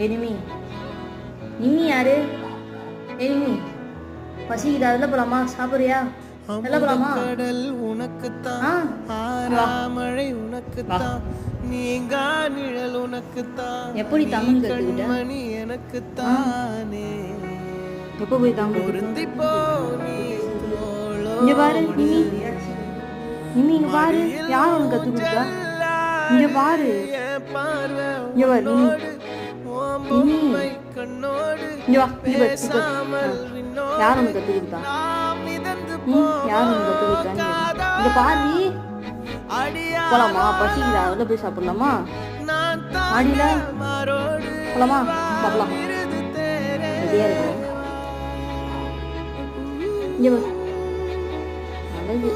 Enemy Nimmi யாரு? Enemy பசிக்குது, அதில் போலாமா? சாப்பிட்றியா? எல்லாம் போலாமா? கடல் உனக்குத்தான், ஆறாமழை உனக்குத்தான், நீங்கா நிழல் உனக்குத்தான், எப்படி தமிழ் கத்துக்கிட்ட? மணி எனக்குத்தானே. எப்போ போய் தமிழ்? பொருந்திப்போ நீ இங்க பாரு நிம்மி, நிம்மி இங்க பாரு, யார் உனக்கு கத்து கொடுத்தா? இங்க பாரு, இங்க பாரு நிம்மி, நிம்மி இங்க வா, இங்க பாரு, யார் உனக்கு கத்து கொடுத்தா? யார் உனக்கு கத்து கொடுத்தா? இங்க பாரு, போலாமா? பசிக்குதா? அதில் போய் சாப்பிடலாமா? மாடியில போலாமா? சாப்பிடலாம். ரெடியா இருக்கும். இங்க அழகு.